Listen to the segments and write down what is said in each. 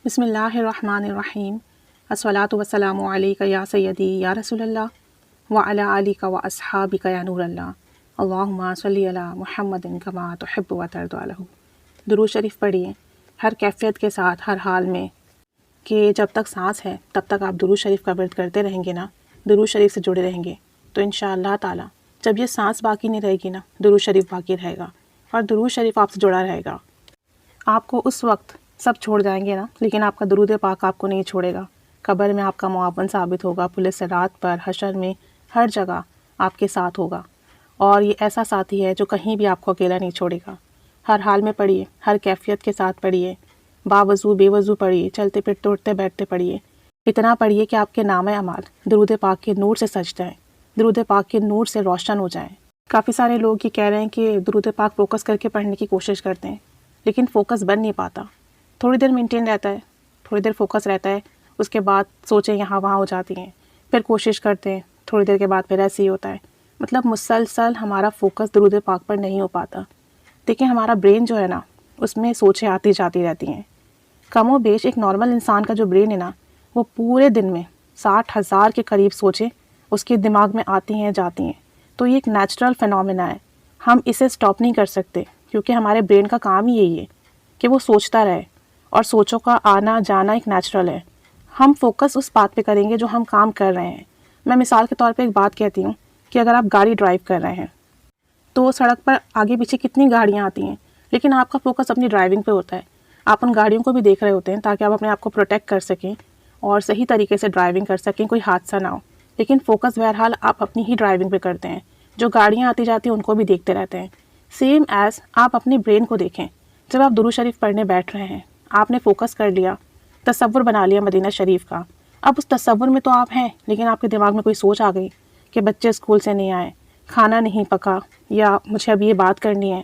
بسم اللہ الرحمن الرحیم الصلاۃ والسلام علیک یا سیدی یا رسول اللہ وعلی آلک و اصحابک یا نور اللہ اللہم صلی علی محمد کما تحب و ترضی عنہ۔ درود شریف پڑھیے ہر کیفیت کے ساتھ، ہر حال میں، کہ جب تک سانس ہے تب تک آپ درود شریف کا ورد کرتے رہیں گے نا، درود شریف سے جڑے رہیں گے تو انشاءاللہ تعالی جب یہ سانس باقی نہیں رہے گی نا، درود شریف باقی رہے گا اور درود شریف آپ سے جڑا رہے گا۔ آپ کو اس وقت سب چھوڑ جائیں گے نا، لیکن آپ کا درود پاک آپ کو نہیں چھوڑے گا۔ قبر میں آپ کا معاون ثابت ہوگا، پولیس صراط پر، حشر میں، ہر جگہ آپ کے ساتھ ہوگا، اور یہ ایسا ساتھی ہے جو کہیں بھی آپ کو اکیلا نہیں چھوڑے گا۔ ہر حال میں پڑھیے، ہر کیفیت کے ساتھ پڑھیے، باوضو بے وضو پڑھیے، چلتے پھرتے اٹھتے بیٹھتے پڑھیے۔ اتنا پڑھیے کہ آپ کے نام اعمال درود پاک کے نور سے سج جائیں، درود پاک کے نور سے روشن ہو جائیں۔ کافی سارے لوگ یہ کہہ رہے ہیں کہ درود پاک فوکس کر کے پڑھنے کی کوشش کرتے ہیں، لیکن فوکس بن نہیں پاتا۔ تھوڑی دیر مینٹین رہتا ہے، تھوڑی دیر فوکس رہتا ہے، اس کے بعد سوچیں یہاں وہاں ہو جاتی ہیں، پھر کوشش کرتے ہیں، تھوڑی دیر کے بعد پھر ایسے ہی ہوتا ہے۔ مطلب مسلسل ہمارا فوکس درود پاک پر نہیں ہو پاتا۔ دیکھیں ہمارا برین جو ہے نا، اس میں سوچیں آتی جاتی رہتی ہیں۔ کم و بیش ایک نارمل انسان کا جو برین ہے نا، وہ پورے دن میں 60,000 کے قریب سوچیں اس کے دماغ میں آتی ہیں جاتی ہیں۔ تو یہ ایک نیچرل فینومینا ہے، ہم اسے سٹاپ نہیں کر سکتے، کیونکہ ہمارے برین کا کام ہی یہی ہے کہ وہ سوچتا رہے، اور سوچوں کا آنا جانا ایک نیچرل ہے۔ ہم فوکس اس بات پہ کریں گے جو ہم کام کر رہے ہیں۔ میں مثال کے طور پہ ایک بات کہتی ہوں کہ اگر آپ گاڑی ڈرائیو کر رہے ہیں تو سڑک پر آگے پیچھے کتنی گاڑیاں آتی ہیں، لیکن آپ کا فوکس اپنی ڈرائیونگ پہ ہوتا ہے۔ آپ ان گاڑیوں کو بھی دیکھ رہے ہوتے ہیں تاکہ آپ اپنے آپ کو پروٹیکٹ کر سکیں اور صحیح طریقے سے ڈرائیونگ کر سکیں، کوئی حادثہ نہ ہو، لیکن فوکس بہرحال آپ اپنی ہی ڈرائیونگ پہ کرتے ہیں۔ جو گاڑیاں آتی جاتی ہیں ان کو بھی دیکھتے رہتے ہیں۔ سیم ایز آپ اپنے برین کو دیکھیں، جب آپ درود شریف پڑھنے بیٹھ رہے ہیں، آپ نے فوکس کر لیا، تصور بنا لیا مدینہ شریف کا۔ اب اس تصور میں تو آپ ہیں، لیکن آپ کے دماغ میں کوئی سوچ آ گئی کہ بچے اسکول سے نہیں آئے، کھانا نہیں پکا، یا مجھے اب یہ بات کرنی ہے،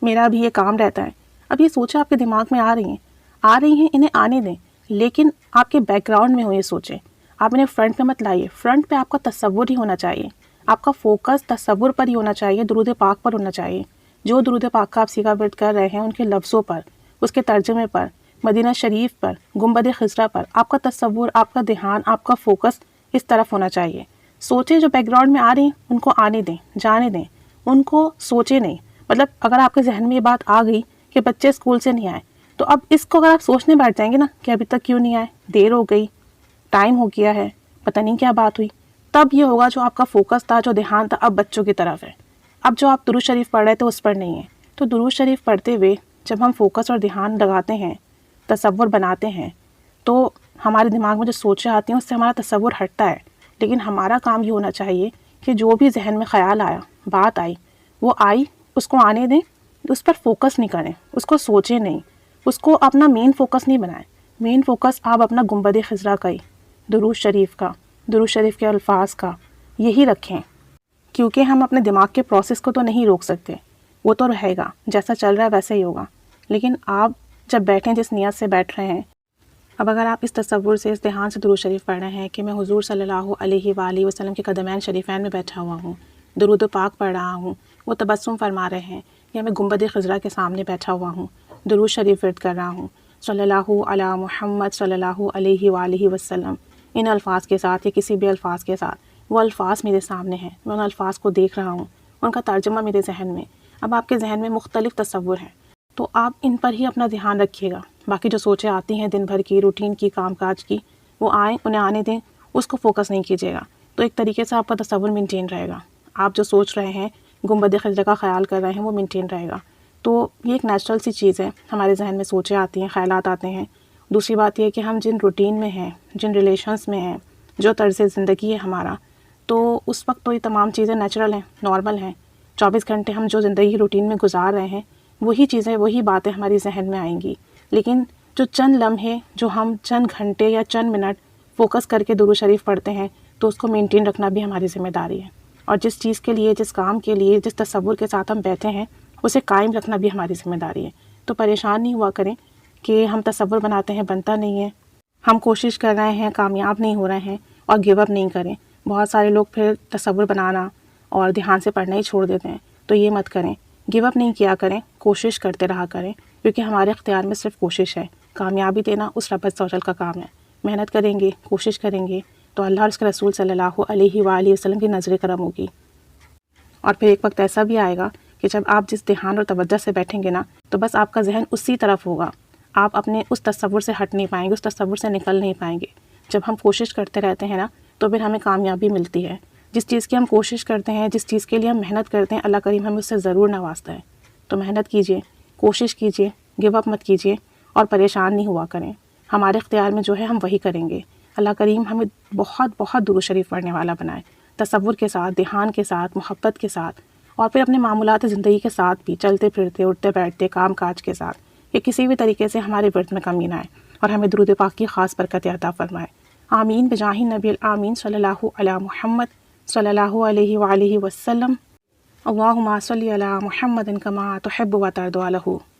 میرا بھی یہ کام رہتا ہے۔ اب یہ سوچیں آپ کے دماغ میں آ رہی ہیں، انہیں آنے دیں، لیکن آپ کے بیک گراؤنڈ میں ہو یہ سوچیں، آپ انہیں فرنٹ پہ مت لائیے۔ فرنٹ پہ آپ کا تصور ہی ہونا چاہیے، آپ کا فوکس تصور پر ہی ہونا چاہیے، درود پاک پر ہونا چاہیے۔ جو درود پاک کا آپ سیکھا ورد کر رہے ہیں ان کے لفظوں پر، اس کے ترجمے پر، مدینہ شریف پر، گنبد خضرا پر، آپ کا تصور، آپ کا دھیان، آپ کا فوکس اس طرف ہونا چاہیے۔ سوچیں جو بیک گراؤنڈ میں آ رہی ہیں ان کو آنے دیں، جانے دیں، ان کو سوچیں نہیں۔ مطلب اگر آپ کے ذہن میں یہ بات آ گئی کہ بچے اسکول سے نہیں آئے، تو اب اس کو اگر آپ سوچنے بیٹھ جائیں گے نا کہ ابھی تک کیوں نہیں آئے، دیر ہو گئی، ٹائم ہو گیا ہے، پتہ نہیں کیا بات ہوئی، تب یہ ہوگا جو آپ کا فوکس تھا، جو دھیان تھا، اب بچوں کی طرف ہے۔ اب جو آپ درود شریف پڑھ رہے تھے اس پر نہیں ہے۔ تو درود شریف پڑھتے ہوئے جب ہم فوکس اور دھیان لگاتے ہیں، تصور بناتے ہیں، تو ہمارے دماغ میں جو سوچیں آتی ہیں اس سے ہمارا تصور ہٹتا ہے۔ لیکن ہمارا کام یہ ہونا چاہیے کہ جو بھی ذہن میں خیال آیا، بات آئی، وہ آئی، اس کو آنے دیں، اس پر فوکس نہیں کریں، اس کو سوچیں نہیں، اس کو اپنا مین فوکس نہیں بنائیں۔ مین فوکس آپ اپنا گنبد خضرا کا ہی، درود شریف کا، درود شریف کے الفاظ کا یہی رکھیں، کیونکہ ہم اپنے دماغ کے پروسیس کو تو نہیں روک سکتے، وہ تو رہے گا، جیسا چل رہا ہے ویسے ہی ہوگا۔ لیکن آپ جب بیٹھیں جس نیت سے بیٹھ رہے ہیں، اب اگر آپ اس تصور سے، اس دھیان سے درود شریف پڑھ رہے ہیں کہ میں حضور صلی اللہ علیہ وآلہ وسلم کے قدمین شریفین میں بیٹھا ہوا ہوں، درود پاک پڑھ رہا ہوں، وہ تبسم فرما رہے ہیں، یا میں گنبد خضرا کے سامنے بیٹھا ہوا ہوں، درود شریف ورد کر رہا ہوں، صلی اللہ علی محمد صلی اللہ علیہ وآلہ وسلم، ان الفاظ کے ساتھ یا کسی بھی الفاظ کے ساتھ، وہ الفاظ میرے سامنے ہیں، میں ان الفاظ کو دیکھ رہا ہوں، ان کا ترجمہ میرے ذہن میں۔ اب آپ کے ذہن میں مختلف تصور ہیں، تو آپ ان پر ہی اپنا دھیان رکھیے گا۔ باقی جو سوچیں آتی ہیں دن بھر کی، روٹین کی، کام کاج کی، وہ آئیں، انہیں آنے دیں، اس کو فوکس نہیں کیجیے گا، تو ایک طریقے سے آپ کا تصور مینٹین رہے گا۔ آپ جو سوچ رہے ہیں، گنبد خضرا کا خیال کر رہے ہیں، وہ مینٹین رہے گا۔ تو یہ ایک نیچرل سی چیز ہے، ہمارے ذہن میں سوچیں آتی ہیں، خیالات آتے ہیں۔ دوسری بات یہ ہے کہ ہم جن روٹین میں ہیں، جن ریلیشنس میں ہیں، جو طرز زندگی ہے ہمارا، تو اس وقت تو یہ تمام چیزیں نیچرل ہیں، نارمل ہیں۔ 24 گھنٹے ہم جو زندگی روٹین میں گزار رہے ہیں، وہی چیزیں، وہی باتیں ہماری ذہن میں آئیں گی۔ لیکن جو چند لمحے، جو ہم چند گھنٹے یا چند منٹ فوکس کر کے درود شریف پڑھتے ہیں، تو اس کو مینٹین رکھنا بھی ہماری ذمہ داری ہے، اور جس چیز کے لیے، جس کام کے لیے، جس تصور کے ساتھ ہم بیٹھے ہیں، اسے قائم رکھنا بھی ہماری ذمہ داری ہے۔ تو پریشان نہیں ہوا کریں کہ ہم تصور بناتے ہیں، بنتا نہیں ہے، ہم کوشش کر رہے ہیں، کامیاب نہیں ہو رہے ہیں، اور گیو اپ نہیں کریں۔ بہت سارے لوگ پھر تصور بنانا اور دھیان سے پڑھنا ہی چھوڑ دیتے ہیں، تو یہ مت کریں، گیو اپ نہیں کیا کریں، کوشش کرتے رہا کریں، کیونکہ ہمارے اختیار میں صرف کوشش ہے۔ کامیابی دینا اس رب عز و جل کا کام ہے۔ محنت کریں گے، کوشش کریں گے تو اللہ اور اس کے رسول صلی اللہ علیہ وآلہ وسلم کی نظر کرم ہوگی۔ اور پھر ایک وقت ایسا بھی آئے گا کہ جب آپ جس دھیان اور توجہ سے بیٹھیں گے نا تو بس آپ کا ذہن اسی طرف ہوگا، آپ اپنے اس تصور سے ہٹ نہیں پائیں گے، اس تصور سے نکل نہیں پائیں گے۔ جب ہم کوشش کرتے رہتے ہیں نا تو پھر ہمیں کامیابی ملتی ہے۔ جس چیز کی ہم کوشش کرتے ہیں، جس چیز کے لیے ہم محنت کرتے ہیں، اللہ کریم ہمیں اس سے ضرور نوازتا ہے۔ تو محنت کیجئے، کوشش کیجئے، گیو اپ مت کیجئے اور پریشان نہیں ہوا کریں۔ ہمارے اختیار میں جو ہے ہم وہی کریں گے۔ اللہ کریم ہمیں بہت بہت درود شریف پڑھنے والا بنائے، تصور کے ساتھ، دھیان کے ساتھ، محبت کے ساتھ، اور پھر اپنے معمولات زندگی کے ساتھ بھی، چلتے پھرتے، اٹھتے بیٹھتے، کام کاج کے ساتھ، کہ کسی بھی طریقے سے ہمارے ورد میں کمی نہ آئے اور ہمیں درود پاک کی خاص برکت عطا فرمائے۔ آمین بجاہ نبی الآمین صلی اللہ علی محمد صلی اللہ علیہ وآلہ وسلم۔ اللہم صلی علی محمد کما تحب و ترضی عنہ۔